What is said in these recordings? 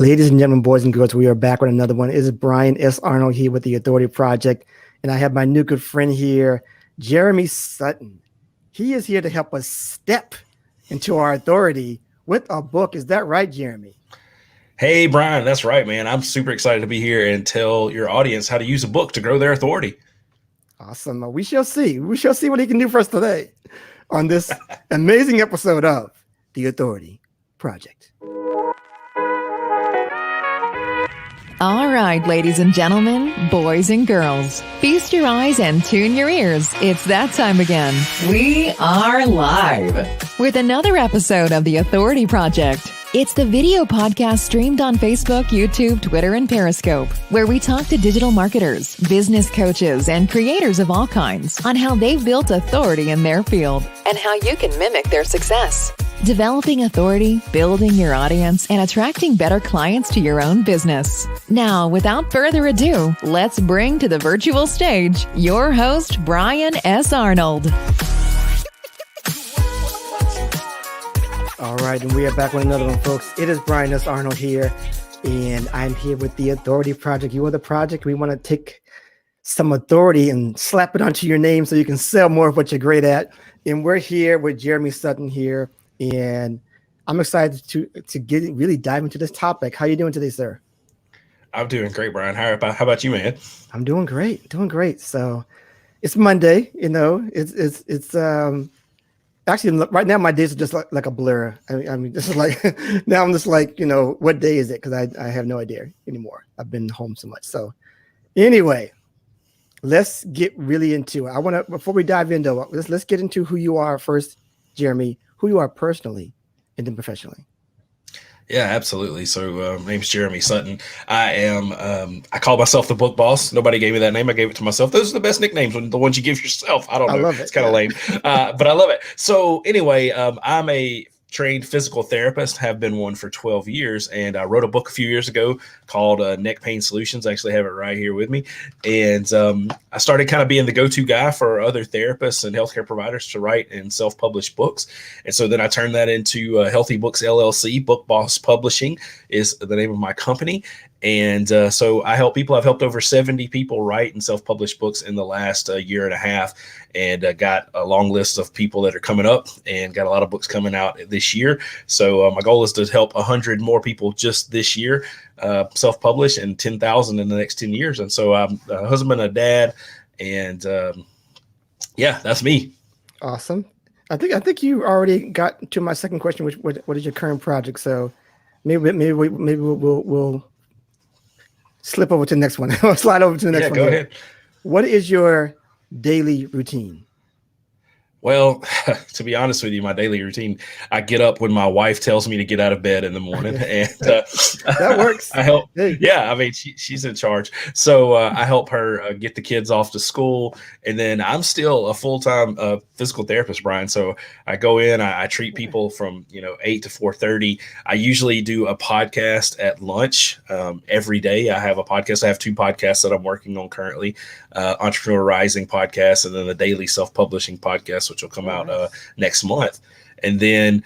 Ladies and gentlemen, boys and girls, we are back with another one. It is Brian S. Arnold here with the Authority Project, and I have my new good friend here, Jeremy Sutton. He is here to help us step into our authority with a book. Is that right, Jeremy? Hey, Brian, that's right, man. I'm super excited to be here and tell your audience how to use a book to grow their authority. Awesome. We shall see. We shall see what he can do for us today on this amazing episode of the Authority Project. All right, ladies and gentlemen, boys and girls, feast your eyes and tune your ears. It's that time again. We are live with another episode of The Authority Project. It's the video podcast streamed on Facebook, YouTube, Twitter, and Periscope, where we talk to digital marketers, business coaches, and creators of all kinds on how they've built authority in their field and how you can mimic their success. Developing authority, building your audience, and attracting better clients to your own business. Now, without further ado, let's bring to the virtual stage your host, Brian S. Arnold. All right, and we are back with another one, folks. It is Brian S. Arnold here, and I'm here with the Authority Project. You are the project. We want to take some authority and slap it onto your name so you can sell more of what you're great at. And we're here with Jeremy Sutton here, and I'm excited to get really dive into this topic. How are you doing today, sir? I'm doing great, Brian. How about you, man? I'm doing great. So it's Monday, it's actually, right now, my days are just like a blur. I mean, this is like, now I'm just like, what day is it? Because I have no idea anymore. I've been home so much. So anyway, let's get really into it. Before we dive into it, let's get into who you are first, Jeremy, who you are personally and then professionally. Yeah, absolutely. So my name's Jeremy Sutton. I call myself the book boss. Nobody gave me that name. I gave it to myself. Those are the best nicknames, the ones you give yourself. I don't know. I love it. It's kind of lame, but I love it. So anyway, I'm a trained physical therapist, have been one for 12 years. And I wrote a book a few years ago called Neck Pain Solutions. I actually have it right here with me. And I started kind of being the go-to guy for other therapists and healthcare providers to write and self-publish books. And so then I turned that into Healthy Books LLC. Book Boss Publishing is the name of my company. And so I help people. I've helped over 70 people write and self-publish books in the last year and a half, and got a long list of people that are coming up and got a lot of books coming out this year. So my goal is to help 100 more people just this year self-publish, and 10,000 in the next 10 years. And so I'm a husband, a dad, and yeah, that's me. Awesome. I think you already got to my second question, which what is your current project? So maybe we'll slip over to the next one. I'll slide over to the next one. Go ahead. What is your daily routine? Well, to be honest with you, my daily routine, I get up when my wife tells me to get out of bed in the morning, and that works. I help. Yeah, I mean, she's in charge. So I help her get the kids off to school, and then I'm still a full-time physical therapist, Brian. So I go in, I treat people from 8 to 4:30. I usually do a podcast at lunch every day. I have a podcast. I have 2 podcasts that I'm working on currently, Entrepreneur Rising podcast, and then the Daily Self-Publishing podcast, which will come out next month. And then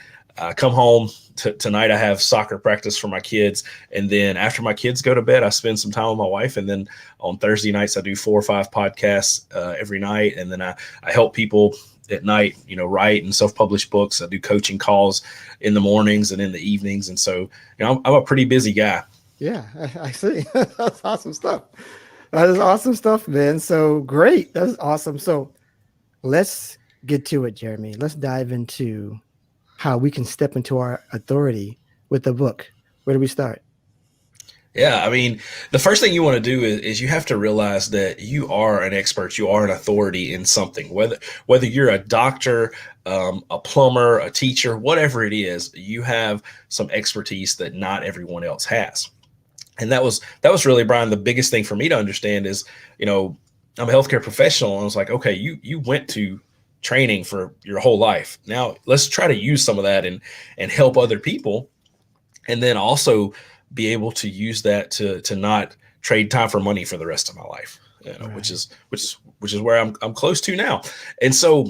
come home tonight. I have soccer practice for my kids. And then after my kids go to bed, I spend some time with my wife. And then on Thursday nights, I do 4 or 5 podcasts every night. And then I help people at night, write and self-publish books. I do coaching calls in the mornings and in the evenings. And so, I'm a pretty busy guy. Yeah, I see. That's awesome stuff. That is awesome stuff, man. So great. That's awesome. So let's get to it, Jeremy. Let's dive into how we can step into our authority with the book. Where do we start? Yeah, I mean, the first thing you want to do is you have to realize that you are an expert. You are an authority in something, whether you're a doctor, a plumber, a teacher, whatever it is, you have some expertise that not everyone else has. And that was really, Brian, the biggest thing for me to understand is, I'm a healthcare professional. And I was like, okay, you went to training for your whole life. Now let's try to use some of that and help other people. And then also be able to use that to not trade time for money for the rest of my life, right. which is where I'm close to now. And so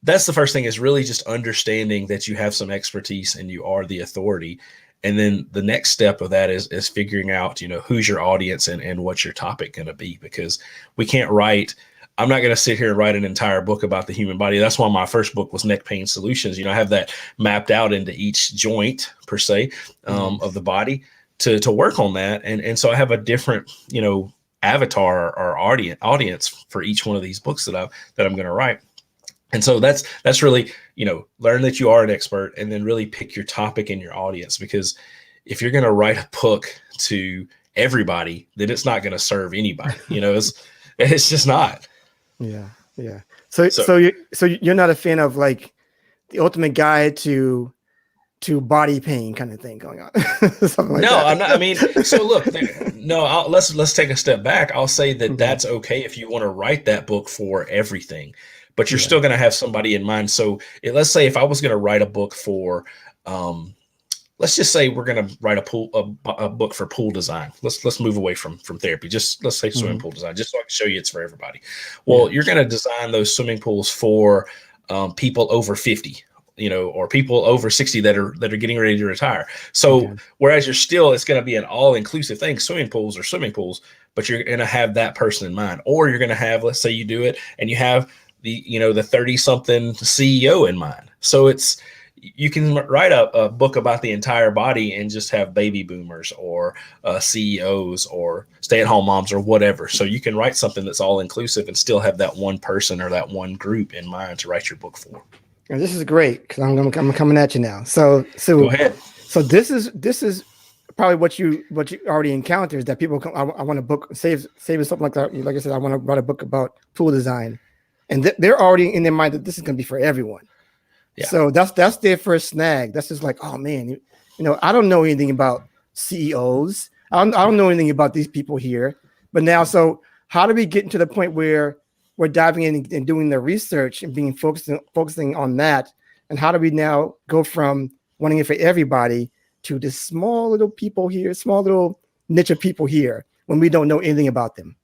that's the first thing, is really just understanding that you have some expertise and you are the authority. And then the next step of that is figuring out, who's your audience and what's your topic going to be, because we can't write. I'm not going to sit here and write an entire book about the human body. That's why my first book was Neck Pain Solutions. I have that mapped out into each joint per se of the body to work on that. And so I have a different, avatar or audience for each one of these books that I'm going to write. And so that's really, learn that you are an expert, and then really pick your topic and your audience, because if you're going to write a book to everybody, then it's not going to serve anybody. It's just not. Yeah. Yeah. So you're not a fan of like the ultimate guide to body pain kind of thing going on. Something like that. I'm not. I mean, so look, let's take a step back. I'll say that that's okay if you want to write that book for everything, but you're still going to have somebody in mind. So let's say if I was going to write a book for, let's just say we're going to write a book for pool design. Let's move away from therapy. Just let's say swimming pool design, just so I can show you it's for everybody. Well, you're going to design those swimming pools for people over 50. Or people over 60 that are getting ready to retire. So whereas it's going to be an all-inclusive thing, swimming pools are swimming pools, but you're going to have that person in mind. Or you're going to have, let's say you do it and you have the 30-something CEO in mind. So you can write a book about the entire body and just have baby boomers or CEOs or stay-at-home moms or whatever. So you can write something that's all-inclusive and still have that one person or that one group in mind to write your book for. And this is great because I'm coming at you now. So go ahead. So this is probably what you already encountered, is that people come. I want to book save something like that. Like I said, I want to write a book about pool design, and they're already in their mind that this is going to be for everyone. Yeah. So that's their first snag. That's just like, oh man, I don't know anything about CEOs. I don't know anything about these people here. But now, so how do we get to the point where we're diving in and doing the research and being focusing on that? And how do we now go from wanting it for everybody to this small little people here, small little niche of people here, when we don't know anything about them?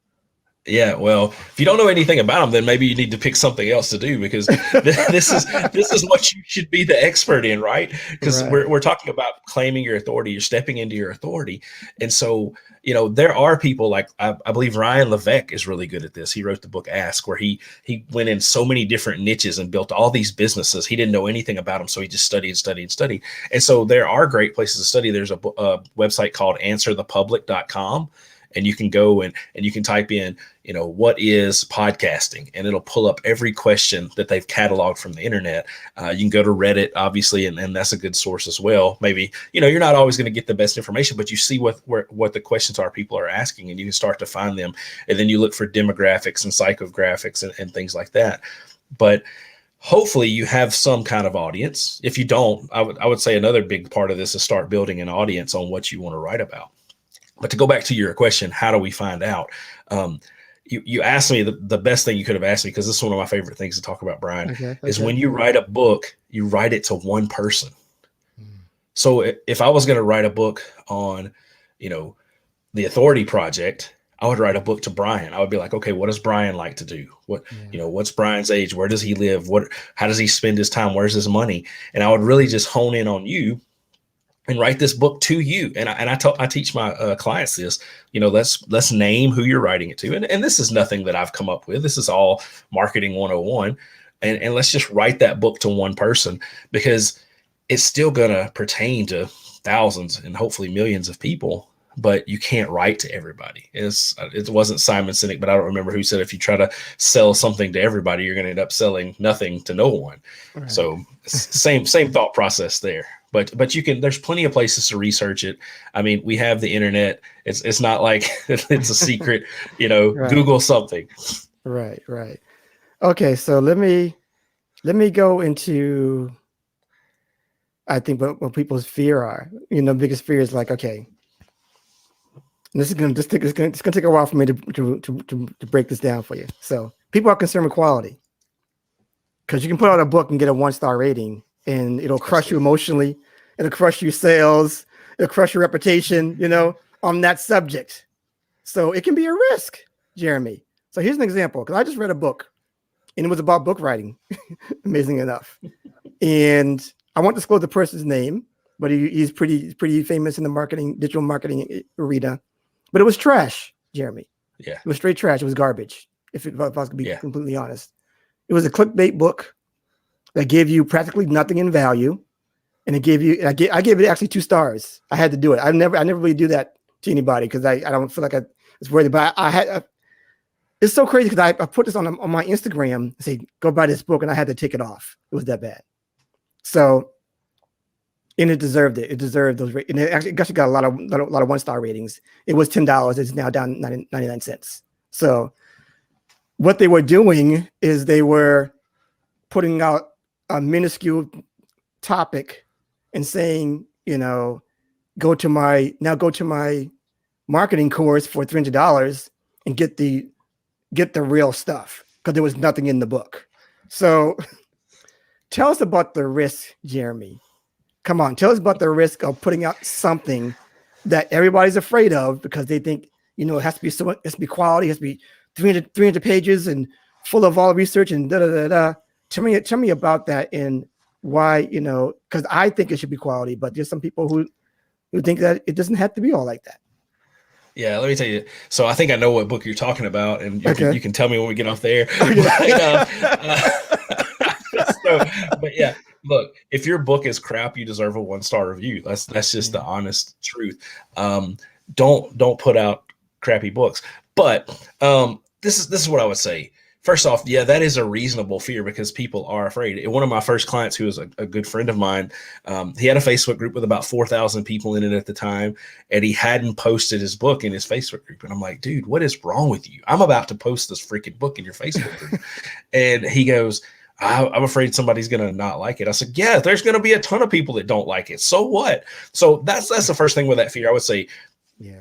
Yeah, well, if you don't know anything about them, then maybe you need to pick something else to do, because this is what you should be the expert in, right? Because we're talking about claiming your authority. You're stepping into your authority. And so, there are people like, I believe Ryan Levesque is really good at this. He wrote the book Ask, where he went in so many different niches and built all these businesses. He didn't know anything about them, so he just studied. And so there are great places to study. There's a website called answerthepublic.com. And you can go and you can type in, what is podcasting? And it'll pull up every question that they've cataloged from the internet. You can go to Reddit, obviously, and that's a good source as well. Maybe, you're not always going to get the best information, but you see what the questions are people are asking, and you can start to find them. And then you look for demographics and psychographics and things like that. But hopefully you have some kind of audience. If you don't, I would say another big part of this is start building an audience on what you want to write about. But to go back to your question, how do we find out? You asked me the best thing you could have asked me, because this is one of my favorite things to talk about, Brian, is when you write a book, you write it to one person. So if I was going to write a book on, the Authority Project, I would write a book to Brian. I would be like, okay, what does Brian like to do? What's Brian's age? Where does he live? How does he spend his time? Where's his money? And I would really just hone in on you and write this book to you. And I teach my clients this, let's name who you're writing it to. And this is nothing that I've come up with. This is all marketing 101. And let's just write that book to one person, because it's still going to pertain to thousands and hopefully millions of people, but you can't write to everybody. It wasn't Simon Sinek, but I don't remember who said, if you try to sell something to everybody, you're going to end up selling nothing to no one. Right. So same thought process there. But there's plenty of places to research it. I mean, we have the internet. It's not like it's a secret, right. Google something. Right. Okay. So let me go into, I think what people's fear are, biggest fear is like, okay, and this is going to take a while for me to break this down for you. So people are concerned with quality, because you can put out a book and get a 1-star rating, and it'll crush you emotionally. It'll crush your sales. It'll crush your reputation, on that subject. So it can be a risk, Jeremy. So here's an example, because I just read a book, and it was about book writing, amazing enough. And I won't disclose the person's name, but it was about book writing. And it was about book writing, amazing enough. And I won't disclose the person's name, but it was about book writing, amazing enough. And I won't disclose the person's name, but he's pretty famous in the digital marketing arena. But it was trash, Jeremy. Yeah. It was straight trash. It was garbage, if I was going to be completely honest. It was a clickbait book that gave you practically nothing in value. And it gave you, I gave it actually 2 stars. I had to do it. I never really do that to anybody because I don't feel like I was worthy. But it's so crazy because I put this on my Instagram and say, go buy this book. And I had to take it off. It was that bad. So, and it deserved it. It deserved those. And it actually got a lot of 1-star ratings. It was $10. It's now down 99 cents. So what they were doing is they were putting out a minuscule topic and saying, go to my marketing course for $300 and get the real stuff, because there was nothing in the book. So tell us about the risk, Jeremy. Come on, tell us about the risk of putting out something that everybody's afraid of because they think, it has to be it has to be quality, it has to be 300 pages and full of all research and da da da da. Tell me about that and why, because I think it should be quality, but there's some people who think that it doesn't have to be all like that. Yeah, let me tell you. So I think I know what book you're talking about, and you can tell me when we get off there. But yeah, look, if your book is crap, you deserve a 1-star review. That's just the honest truth. Don't put out crappy books. But this is what I would say. First off, yeah, that is a reasonable fear because people are afraid. One of my first clients, who was a good friend of mine, he had a Facebook group with about 4,000 people in it at the time, and he hadn't posted his book in his Facebook group. And I'm like, dude, what is wrong with you? I'm about to post this freaking book in your Facebook group. And he goes, I'm afraid somebody's going to not like it. I said, yeah, there's going to be a ton of people that don't like it. So what? So that's the first thing with that fear. I would say,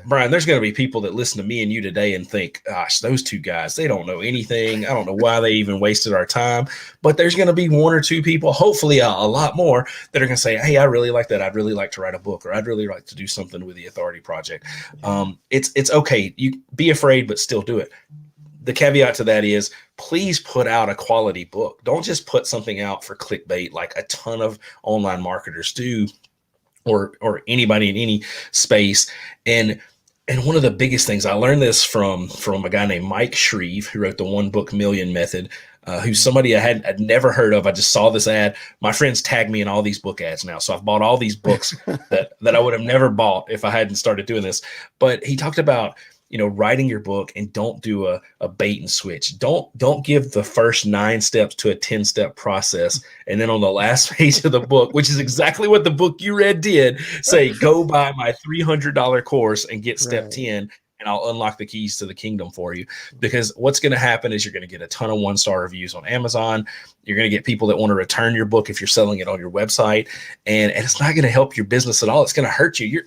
Brian, there's going to be people that listen to me and you today and think, gosh, those 2 guys, they don't know anything. I don't know why they even wasted our time. But there's going to be 1 or 2 people, hopefully a lot more, that are going to say, hey, I really like that. I'd really like to write a book, or I'd really like to do something with the Authority Project. It's okay. You be afraid, but still do it. The caveat to that is, please put out a quality book. Don't just put something out for clickbait like a ton of online marketers do, or anybody in any space. And one of the biggest things, I learned this from a guy named Mike Shreve, who wrote the 1 Book Million Method, who's somebody I'd never heard of. I just saw this ad. My friends tag me in all these book ads now. So I've bought all these books that I would have never bought if I hadn't started doing this. But he talked about, writing your book, and don't do a bait and switch. Don't give the first 9 steps to a 10-step process. And then on the last page of the book, which is exactly what the book you read did, say, go buy my $300 course and get step 10. And I'll unlock the keys to the kingdom for you. Because what's going to happen is you're going to get a ton of 1-star reviews on Amazon. You're going to get people that want to return your book if you're selling it on your website. And it's not going to help your business at all. It's going to hurt you.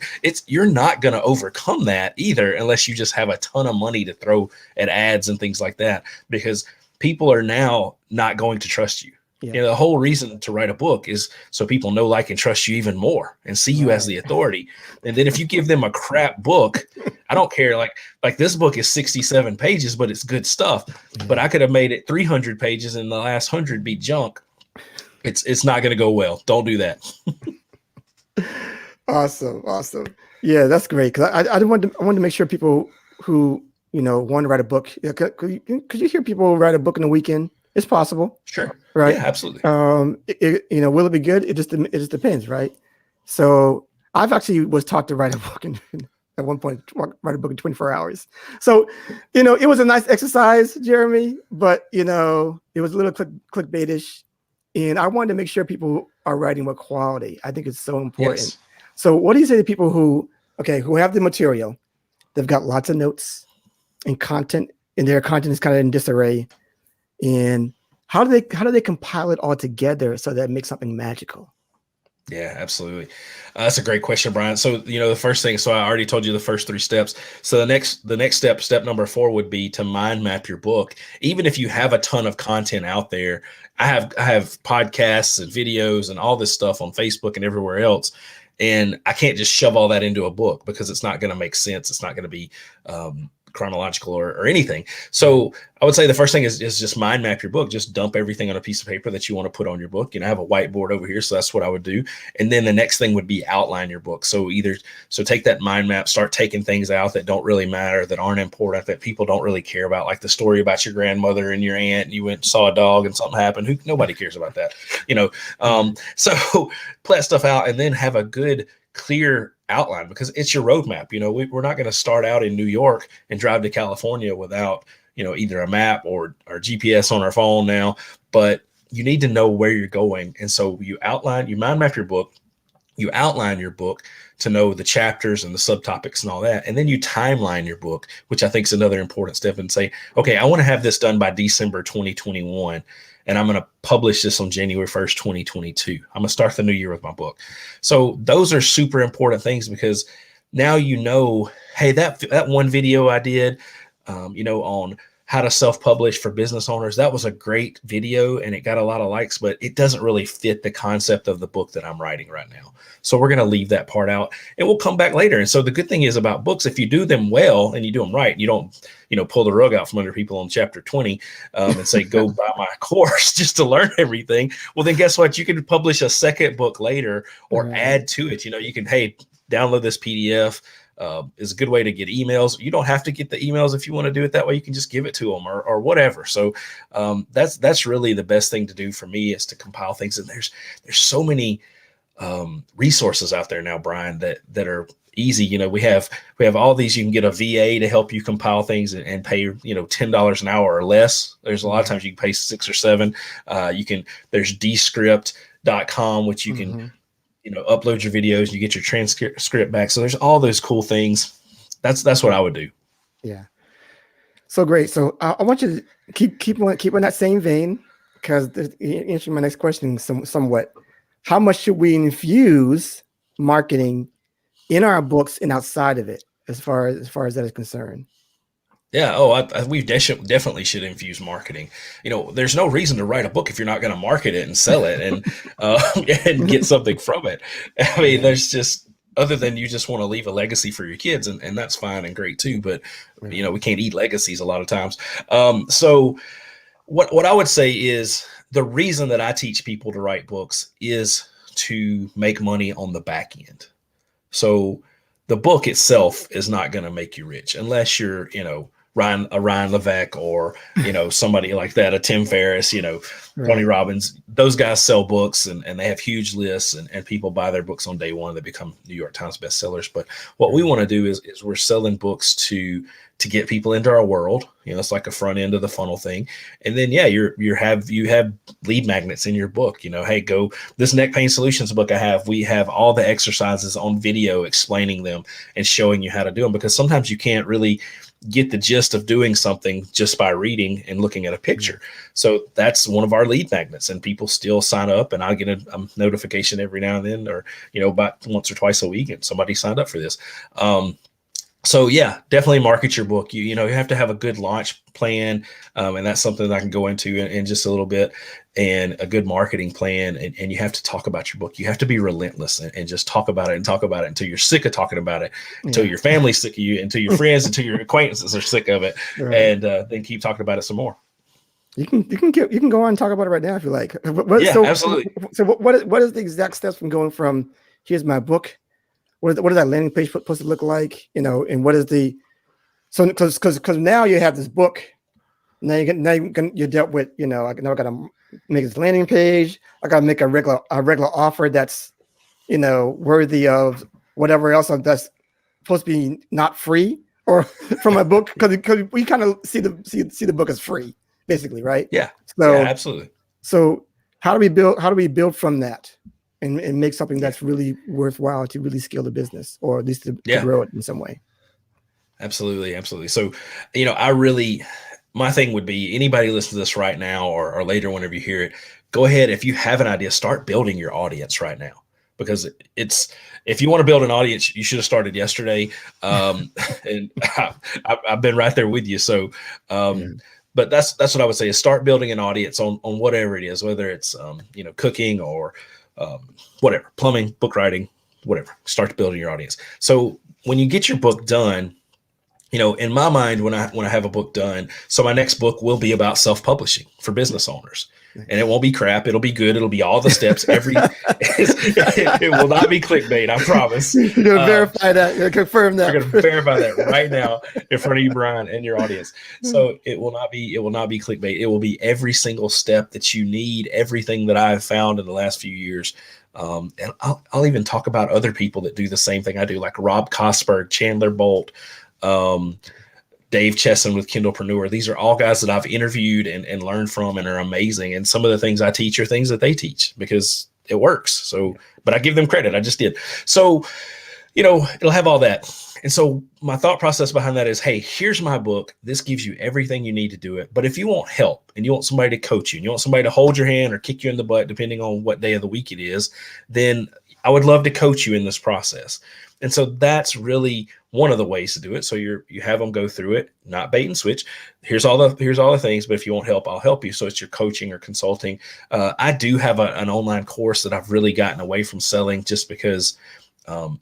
You're not going to overcome that either, unless you just have a ton of money to throw at ads and things like that. Because people are now not going to trust you. Yeah. The whole reason to write a book is so people know, like, and trust you even more and see you as the authority. And then if you give them a crap book, I don't care. Like this book is 67 pages, but it's good stuff. But I could have made it 300 pages and the last 100 be junk. It's not going to go well. Don't do that. Awesome. Yeah, that's great. Because I wanted to make sure people who want to write a book. Could you hear people write a book in a weekend? It's possible. Sure. Right. Yeah, absolutely. Will it be good? It just depends, right? So I've actually was taught to write a book at one point, write a book in 24 hours. So, it was a nice exercise, Jeremy, but it was a little clickbaitish, and I wanted to make sure people are writing with quality. I think it's so important. Yes. So what do you say to people who have the material, they've got lots of notes and content, and their content is kind of in disarray, and how do they compile it all together so that it makes something magical? Yeah, absolutely. That's a great question, Brian. So, the first thing, so I already told you the first 3 steps. So the next step number 4 would be to mind map your book. Even if you have a ton of content out there, I have podcasts and videos and all this stuff on Facebook and everywhere else. And I can't just shove all that into a book because it's not going to make sense. It's not going to be chronological or anything. So I would say the first thing is just mind map your book. Just dump everything on a piece of paper that you want to put on your book. I have a whiteboard over here, so that's what I would do. And then the next thing would be outline your book. So take that mind map, start taking things out that don't really matter, that aren't important, that people don't really care about, like the story about your grandmother and your aunt, and you went and saw a dog and something happened. Nobody cares about that, So pull that stuff out and then have a good, clear outline, because it's your roadmap. We're not going to start out in New York and drive to California without, either a map or GPS on our phone now, but you need to know where you're going. And so you mind map your book, you outline your book to know the chapters and the subtopics and all that. And then you timeline your book, which I think is another important step, and say, okay, I want to have this done by December 2021. And I'm going to publish this on January 1st, 2022. I'm going to start the new year with my book. So those are super important things, because now hey, that one video I did, on how to self-publish for business owners, that was a great video and it got a lot of likes, but it doesn't really fit the concept of the book that I'm writing right now. So we're going to leave that part out and we'll come back later. And so the good thing is about books, if you do them well and you do them right, you don't, pull the rug out from under people on chapter 20 and say, go buy my course just to learn everything. Well, then guess what? You can publish a second book later or add to it. You can, hey, download this PDF. Is a good way to get emails. You don't have to get the emails if you want to do it that way. You can just give it to them or whatever. So that's really the best thing to do for me, is to compile things. And there's so many resources out there now, Brian, that are easy. We have all these. You can get a VA to help you compile things and pay $10 an hour or less. There's a lot of times you can pay $6 or $7. There's Descript.com, which you can upload your videos, you get your transcript back. So there's all those cool things. That's what I would do. Yeah. So great. So I want you to keep on that same vein, because answering my next question somewhat. How much should we infuse marketing in our books and outside of it, as far as that is concerned? Yeah. Oh, we definitely should infuse marketing. There's no reason to write a book if you're not going to market it and sell it and get something from it. I mean, there's just, other than you just want to leave a legacy for your kids, and that's fine and great too. But we can't eat legacies a lot of times. So what I would say is, the reason that I teach people to write books is to make money on the back end. So the book itself is not going to make you rich unless you're, Ryan Levesque or, somebody like that, a Tim Ferriss, Tony Robbins. Those guys sell books and they have huge lists and people buy their books on day one. They become New York Times bestsellers. But what we want to do is we're selling books to get people into our world. It's like a front end of the funnel thing. And then, you have lead magnets in your book. Hey, go this neck pain solutions book I have. We have all the exercises on video explaining them and showing you how to do them, because sometimes you can't really get the gist of doing something just by reading and looking at a picture. So that's one of our lead magnets, and people still sign up, and I get a notification every now and then, or, about once or twice a week, and somebody signed up for this. So yeah, definitely market your book. You have to have a good launch plan. And that's something that I can go into in just a little bit, and a good marketing plan. And you have to talk about your book. You have to be relentless and just talk about it until you're sick of talking about it, until your family's sick of you, until your friends, until your acquaintances are sick of it. Right. And then keep talking about it some more. You can go on and talk about it right now if you like. Absolutely. So what is the exact steps from going from, here's my book, what is that landing page supposed to look like? And what is because now you have this book. Now you're dealt with, I got to make this landing page. I got to make a regular offer that's, worthy of whatever else that's supposed to be not free or from my book, because we kind of see the book as free, basically, right? Yeah. So yeah, absolutely. So how do we build from that and make something that's really worthwhile to really scale the business, or at least to grow it in some way? Absolutely. So, my thing would be, anybody listening to this right now or later, whenever you hear it, go ahead. If you have an idea, start building your audience right now, because if you want to build an audience, you should have started yesterday. And I've been right there with you. So, but that's what I would say, is start building an audience on whatever it is, whether it's, cooking or whatever, plumbing, book writing, whatever. Start building your audience. So when you get your book done, in my mind, when I have a book done, so my next book will be about self-publishing for business owners. And it won't be crap. It'll be good. It'll be all the steps. It will not be clickbait. I promise. You're going to verify that. You're going to confirm that. We're going to verify that right now in front of you, Brian, and your audience. So it will not be clickbait. It will be every single step that you need, everything that I've found in the last few years. And I'll even talk about other people that do the same thing I do, like Rob Kosberg, Chandler Bolt, Dave Chesson with Kindlepreneur. These are all guys that I've interviewed and learned from and are amazing. And some of the things I teach are things that they teach because it works. So, but I give them credit. I just did. So, it'll have all that. And so my thought process behind that is, hey, here's my book. This gives you everything you need to do it. But if you want help and you want somebody to coach you and you want somebody to hold your hand or kick you in the butt, depending on what day of the week it is, then I would love to coach you in this process. And so that's really one of the ways to do it. So you have them go through it, not bait and switch. Here's all the things, but if you want help, I'll help you. So it's your coaching or consulting. I do have an online course that I've really gotten away from selling just because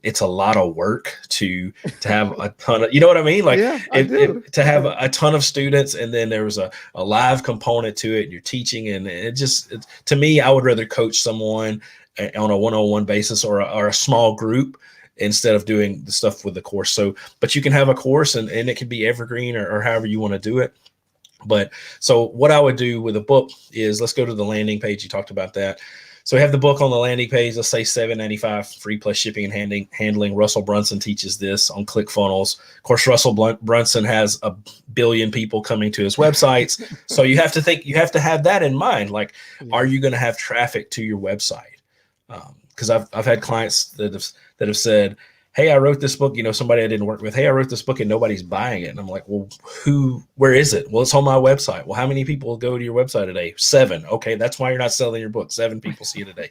it's a lot of work to have a ton of, you know what I mean? Like to have a ton of students, and then there was a live component to it. You're teaching, and to me, I would rather coach someone on a one-on-one basis or a small group instead of doing the stuff with the course. So, but you can have a course and it can be evergreen or however you want to do it. But so what I would do with a book is, let's go to the landing page. You talked about that. So we have the book on the landing page. Let's say $7.95 free plus shipping and handling. Russell Brunson teaches this on ClickFunnels. Of course, Russell Brunson has 1 billion people coming to his websites. So you have to have that in mind. Like, are you going to have traffic to your website? Because I've had clients that have said, hey, I wrote this book, somebody I didn't work with. Hey, I wrote this book and nobody's buying it. And I'm like, well, where is it? Well, it's on my website. Well, how many people go to your website today? 7. Okay. That's why you're not selling your book. 7 people see it a day.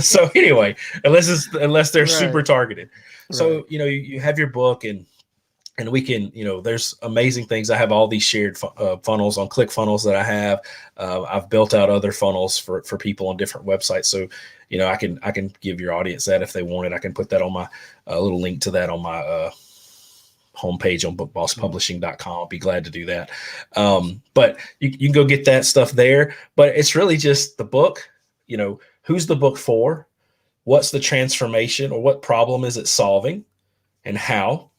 So anyway, unless they're super targeted. So, you have your book and we can, there's amazing things. I have all these shared funnels on ClickFunnels that I have. I've built out other funnels for people on different websites. So, I can give your audience that if they want it. I can put that on my little link to that on my homepage on bookbosspublishing.com. I'll be glad to do that. But you can go get that stuff there. But it's really just the book. Who's the book for? What's the transformation, or what problem is it solving, and how?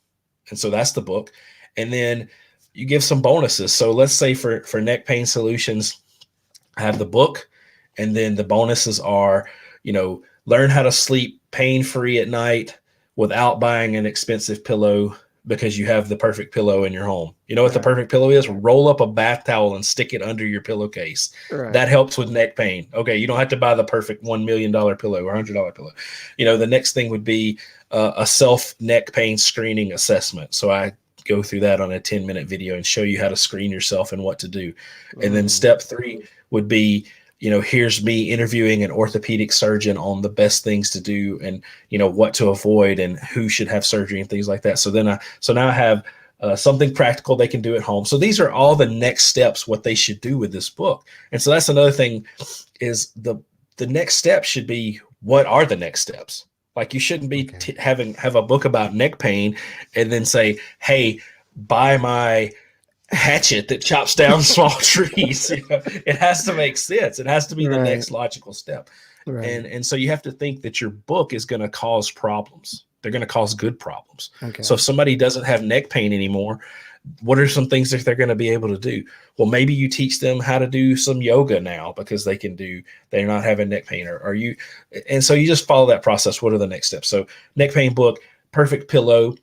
And so that's the book. And then you give some bonuses. So let's say for neck pain solutions, I have the book, and then the bonuses are, learn how to sleep pain-free at night without buying an expensive pillow because you have the perfect pillow in your home. You know what the perfect pillow is? Roll up a bath towel and stick it under your pillowcase. Right. That helps with neck pain. Okay, you don't have to buy the perfect $1 million pillow or $100 pillow. The next thing would be a self neck pain screening assessment. So I go through that on a 10-minute video and show you how to screen yourself and what to do. And then step 3 would be, here's me interviewing an orthopedic surgeon on the best things to do and, what to avoid and who should have surgery and things like that. So now I have something practical they can do at home. So these are all the next steps, what they should do with this book. And so that's another thing is the next step should be, what are the next steps? Like, you shouldn't be have a book about neck pain and then say, hey, buy my hatchet that chops down small trees. It has to make sense. It has to be the next logical step. Right. And so you have to think that your book is going to cause problems. They're going to cause good problems. Okay. So if somebody doesn't have neck pain anymore, what are some things that they're going to be able to do? Well, maybe you teach them how to do some yoga now because they're not having neck pain, and so you just follow that process. What are the next steps? So neck pain book, perfect pillow,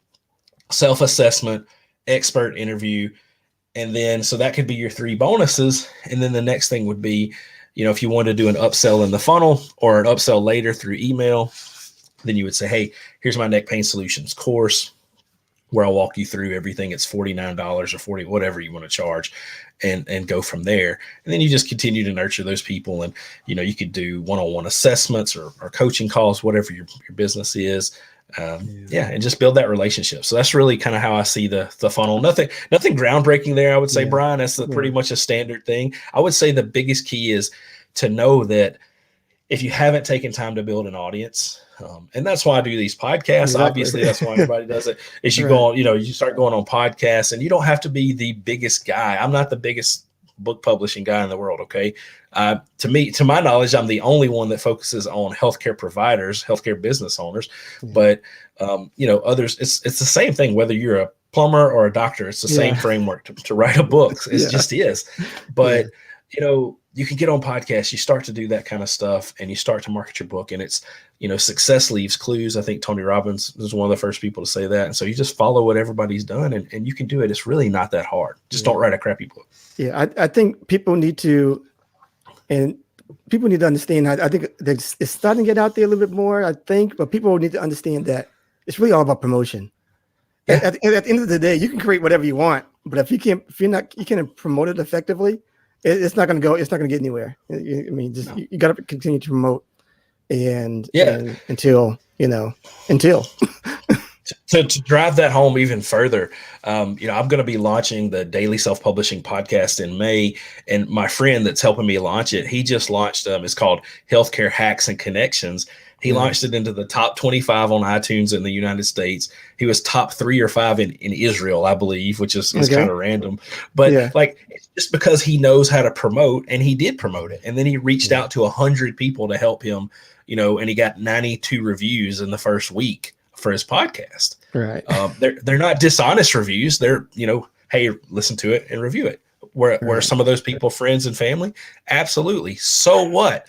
self-assessment, expert interview. And then, so that could be your 3 bonuses. And then the next thing would be, if you want to do an upsell in the funnel or an upsell later through email, then you would say, hey, here's my neck pain solutions course where I'll walk you through everything. It's $49 or $40, whatever you want to charge, and go from there. And then you just continue to nurture those people. And, you could do one-on-one assessments or coaching calls, whatever your business is. And just build that relationship. So that's really kind of how I see the funnel. Nothing groundbreaking there, I would say, Brian. That's pretty much a standard thing. I would say the biggest key is to know that if you haven't taken time to build an audience, And that's why I do these podcasts. Exactly. Obviously, that's why everybody does it. Is you go on, you start going on podcasts, and you don't have to be the biggest guy. I'm not the biggest book publishing guy in the world. Okay. To my knowledge, I'm the only one that focuses on healthcare providers, healthcare business owners. But others, it's the same thing, whether you're a plumber or a doctor, it's the same framework to write a book. It just is. But you can get on podcasts, you start to do that kind of stuff, and you start to market your book, and it's, success leaves clues. I think Tony Robbins was one of the first people to say that. And so you just follow what everybody's done, and you can do it. It's really not that hard. Just don't write a crappy book. Yeah. I think people need to understand. I think it's starting to get out there a little bit more, I think, but people need to understand that it's really all about promotion. Yeah. At the end of the day, you can create whatever you want, but if you can't promote it effectively, it's not going to go. It's not going to get anywhere. You got to continue to promote, and until to drive that home even further. I'm going to be launching the Daily Self-Publishing Podcast in May, and my friend that's helping me launch it, he just launched. It's called Healthcare Hacks and Connections. He launched it into the top 25 on iTunes in the United States. He was top 3 or 5 in Israel, I believe, which is kind of random. But it's just because he knows how to promote, and he did promote it. And then he reached out to 100 people to help him, and he got 92 reviews in the first week for his podcast. Right. They're not dishonest reviews. They're, hey, listen to it and review it. Where some of those people friends and family? Absolutely. So what?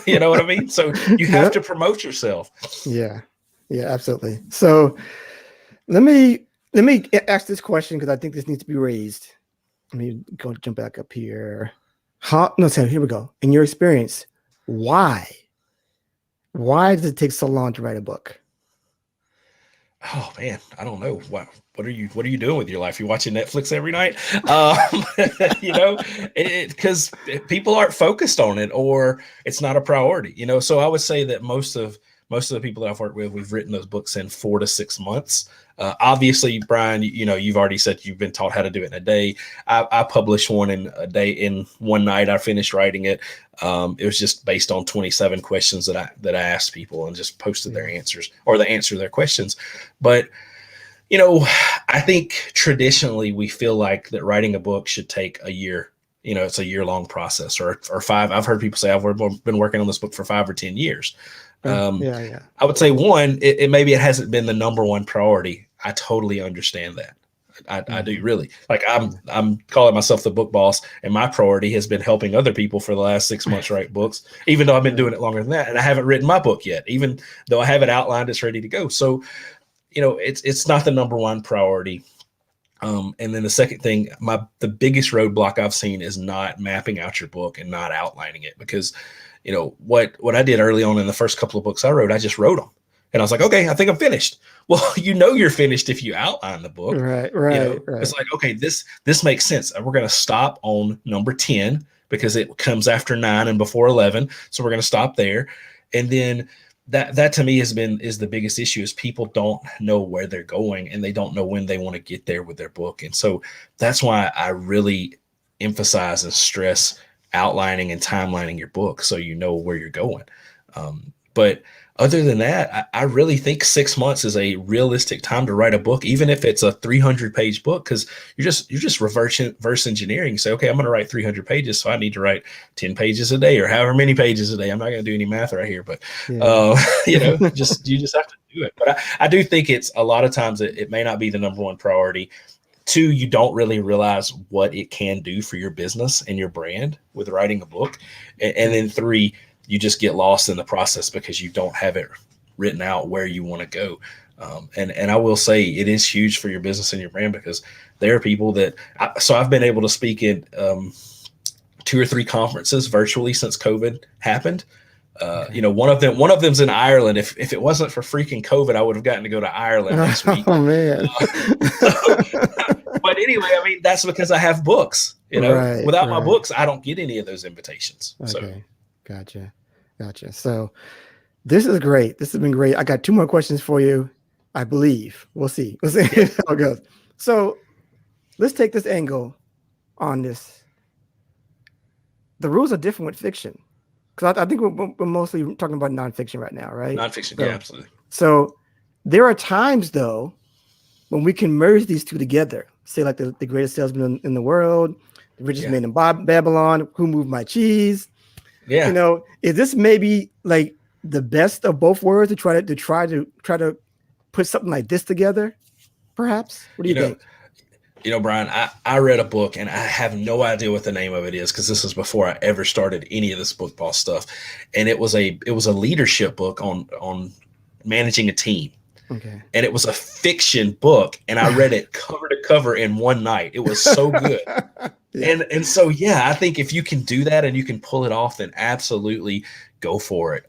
You know what I mean? So you have to promote yourself. Yeah, absolutely. So let me ask this question, because I think this needs to be raised. Let me jump back up here. Here we go. In your experience, why does it take so long to write a book? Oh man, I don't know. What are you doing with your life? You watching Netflix every night? Because people aren't focused on it, or it's not a priority. So I would say that most of the people that I've worked with, we've written those books in 4 to 6 months. Obviously, Brian, you've already said you've been taught how to do it in a day. I published one in a day. In one night, I finished writing it. It was just based on 27 questions that I asked people, and just posted their answers, or the answer to their questions. But I think traditionally we feel like that writing a book should take a year. It's a year-long process, or 5. I've heard people say I've been working on this book for 5 or 10 years. I would say one, maybe it hasn't been the number one priority. I totally understand that. I do, really. Like, I'm calling myself the book boss, and my priority has been helping other people for the last 6 months write books, even though I've been doing it longer than that, and I haven't written my book yet, even though I have it outlined, it's ready to go. So, it's not the number one priority. And then the second thing, the biggest roadblock I've seen is not mapping out your book and not outlining it, because what I did early on in the first couple of books I wrote, I just wrote them. And I was like, okay, I think I'm finished. Well, you're finished if you outline the book. Right. It's like, okay, this makes sense. We're going to stop on number 10 because it comes after 9 and before 11. So we're going to stop there. And then that to me is the biggest issue, is people don't know where they're going, and they don't know when they want to get there with their book. And so that's why I really emphasize and stress outlining and timelining your book, so you know where you're going. But other than that, I really think 6 months is a realistic time to write a book, even if it's a 300-page book, because you're just reverse engineering. Say, okay, I'm going to write 300 pages, so I need to write 10 pages a day, or however many pages a day. I'm not going to do any math right here, but you just have to do it. But I do think it's a lot of times it may not be the number one priority. 2, you don't really realize what it can do for your business and your brand with writing a book, and then 3, you just get lost in the process because you don't have it written out where you want to go. And I will say it is huge for your business and your brand, because there are people that I've been able to speak in 2 or 3 conferences virtually since COVID happened. One of them's in Ireland. If it wasn't for freaking COVID, I would have gotten to go to Ireland next week. Oh man. But anyway, I mean, that's because I have books. Without my books, I don't get any of those invitations. Okay. Gotcha. So this is great. This has been great. I got 2 more questions for you, I believe. We'll see how it goes. So let's take this angle on this. The rules are different with fiction. because I think we're mostly talking about nonfiction right now, right? Nonfiction, so, yeah, absolutely. So there are times though when we can merge these two together. Say like the greatest salesman in the world, the richest man in Babylon, Who Moved My Cheese. Yeah. You know, is this maybe like the best of both worlds to try to put something like this together? Perhaps. What do you think? Brian, I read a book and I have no idea what the name of it is because this was before I ever started any of this book boss stuff. And it was a leadership book on managing a team. Okay. And it was a fiction book, and I read it cover to cover in one night. It was so good. And so, yeah, I think if you can do that and you can pull it off, then absolutely go for it.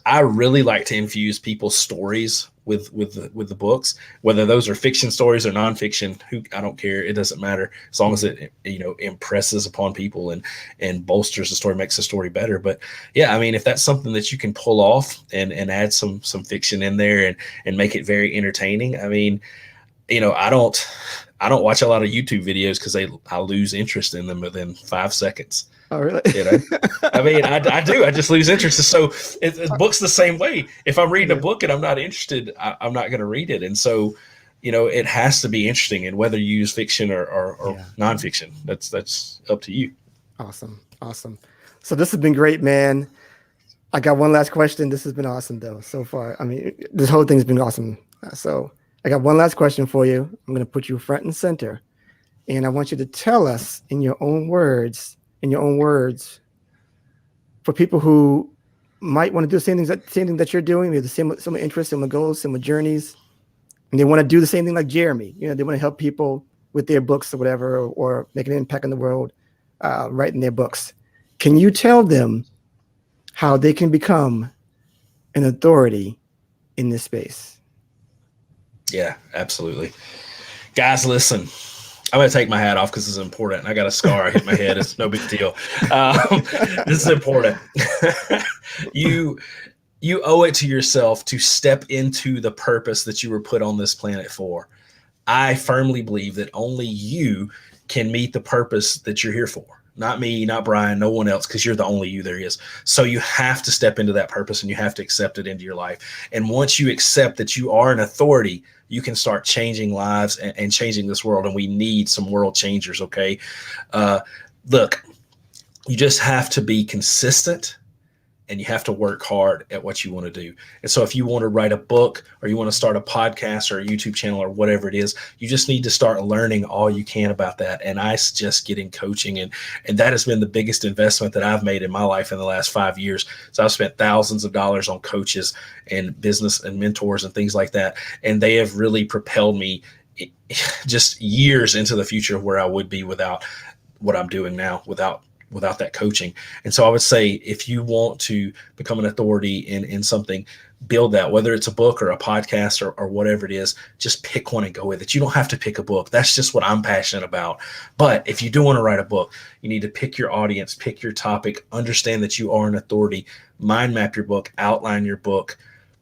I really like to infuse people's stories with the books, whether those are fiction stories or nonfiction. I don't care. It doesn't matter as long as it impresses upon people and bolsters the story, makes the story better. But yeah, I mean, if that's something that you can pull off and add some fiction in there and make it very entertaining. I mean, I don't watch a lot of YouTube videos because I lose interest in them within 5 seconds. Oh, really? I mean, I do. I just lose interest. So books the same way. If I'm reading a book and I'm not interested, I'm not going to read it. And so, it has to be interesting. And whether you use fiction or nonfiction, that's up to you. Awesome. So this has been great, man. I got one last question. This has been awesome, though, so far. I mean, this whole thing's been awesome. So I got one last question for you. I'm going to put you front and center. And I want you to tell us in your own words, for people who might want to do the same thing that you're doing, they have the same interests, similar goals, similar journeys, and they want to do the same thing like Jeremy. They want to help people with their books or whatever, or make an impact in the world, writing their books. Can you tell them how they can become an authority in this space? Yeah, absolutely. Guys, listen. I'm going to take my hat off because it's important. I got a scar. I hit my head. It's no big deal. This is important. You owe it to yourself to step into the purpose that you were put on this planet for. I firmly believe that only you can meet the purpose that you're here for. Not me, not Brian, no one else, because you're the only you there is. So you have to step into that purpose and you have to accept it into your life. And once you accept that you are an authority, you can start changing lives and changing this world. And we need some world changers, okay? Look, you just have to be consistent and you have to work hard at what you want to do. And so if you want to write a book or you want to start a podcast or a YouTube channel or whatever it is, you just need to start learning all you can about that. And I suggest getting coaching. And that has been the biggest investment that I've made in my life in the last 5 years. So I've spent thousands of dollars on coaches and business and mentors and things like that. And they have really propelled me just years into the future where I would be without what I'm doing now, without that coaching. And so I would say, if you want to become an authority in something, build that, whether it's a book or a podcast or whatever it is, just pick one and go with it. You don't have to pick a book. That's just what I'm passionate about. But if you do want to write a book, you need to pick your audience, pick your topic, understand that you are an authority, mind map your book, outline your book,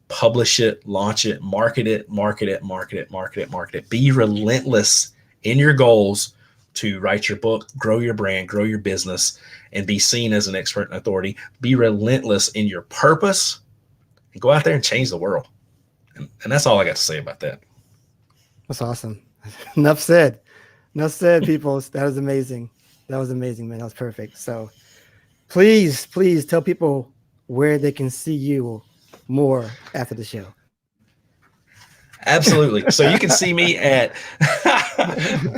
publish it, launch it, market it. Be relentless in your goals to write your book, grow your brand, grow your business, and be seen as an expert and authority. Be relentless in your purpose and go out there and change the world. And that's all I got to say about that. That's awesome. Enough said, people. That was amazing. That was amazing, man. That was perfect. So please tell people where they can see you more after the show. Absolutely. So you can see me at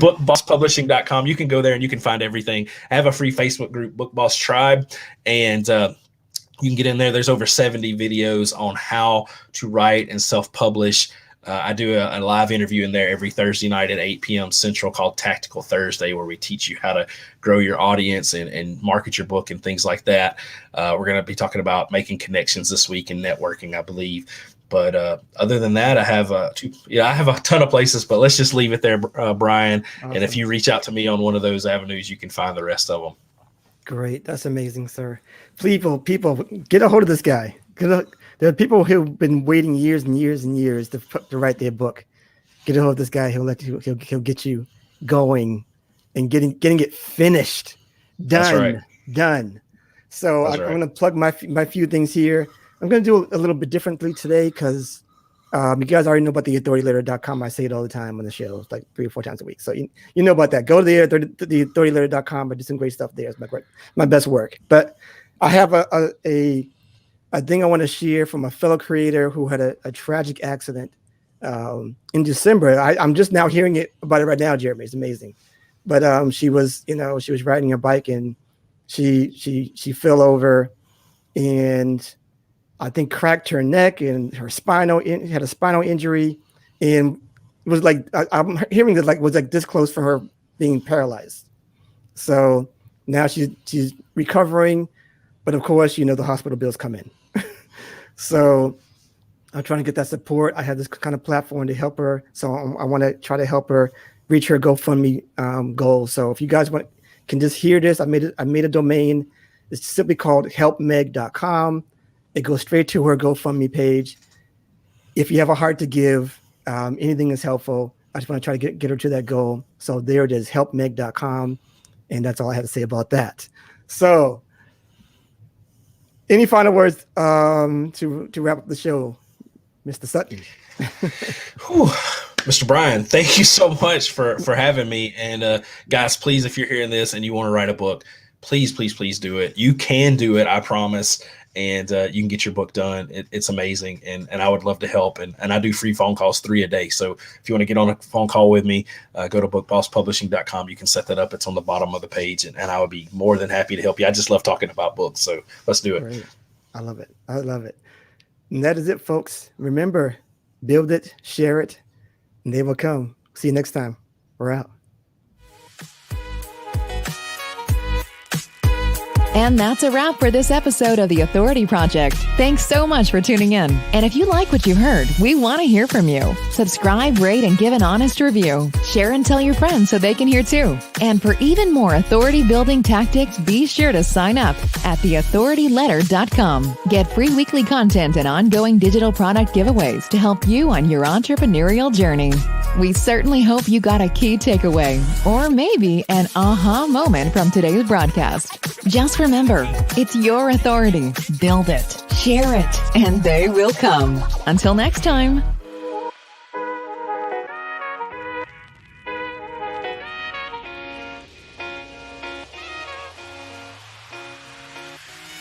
bookbosspublishing.com. You can go there and you can find everything. I have a free Facebook group, Book Boss Tribe, and you can get in there. There's over 70 videos on how to write and self-publish. I do a live interview in there every Thursday night at 8 p.m. Central called Tactical Thursday, where we teach you how to grow your audience and market your book and things like that. We're going to be talking about making connections this week and networking, I believe. But other than that, I have a ton of places, but let's just leave it there, Brian. Awesome. And if you reach out to me on one of those avenues, you can find the rest of them. Great. That's amazing, sir. People, get a hold of this guy. There are people who've been waiting years and years and years to write their book. Get a hold of this guy. He'll get you going and getting it finished. Done. That's right. Done. So I'm going to plug my few things here. I'm going to do a little bit differently today because you guys already know about the authorityletter.com. I say it all the time on the show, like 3 or 4 times a week. So you know about that. Go to the authorityletter.com. I do some great stuff there. It's my best work. But I have a thing I want to share from a fellow creator who had a tragic accident in December. I'm just now hearing about it right now, Jeremy. It's amazing. But she was riding a bike and she fell over and I think cracked her neck and her had a spinal injury, and it was like I'm hearing that was this close for her being paralyzed. So now she's recovering, but of course the hospital bills come in. So I'm trying to get that support. I have this kind of platform to help her, so I want to try to help her reach her GoFundMe goal. So if you guys can just hear this, I made a domain. It's simply called helpmeg.com. It goes straight to her GoFundMe page. If you have a heart to give, anything is helpful. I just want to try to get her to that goal. So there it is, helpmeg.com. And that's all I have to say about that. So any final words to wrap up the show, Mr. Sutton? Mr. Brian, thank you so much for having me. And guys, please, if you're hearing this and you want to write a book, please do it. You can do it, I promise. And you can get your book done. It's amazing. And I would love to help. And I do free phone calls 3 a day. So if you want to get on a phone call with me, go to bookbosspublishing.com. You can set that up. It's on the bottom of the page. And I would be more than happy to help you. I just love talking about books. So let's do it. Great. I love it. And that is it, folks. Remember, build it, share it, and they will come. See you next time. We're out. And that's a wrap for this episode of The Authority Project. Thanks so much for tuning in. And if you like what you heard, we want to hear from you. Subscribe, rate, and give an honest review. Share and tell your friends so they can hear too. And for even more authority-building tactics, be sure to sign up at theauthorityletter.com. Get free weekly content and ongoing digital product giveaways to help you on your entrepreneurial journey. We certainly hope you got a key takeaway, or maybe an aha moment from today's broadcast. Just remember, it's your authority. Build it, share it, and they will come. Until next time.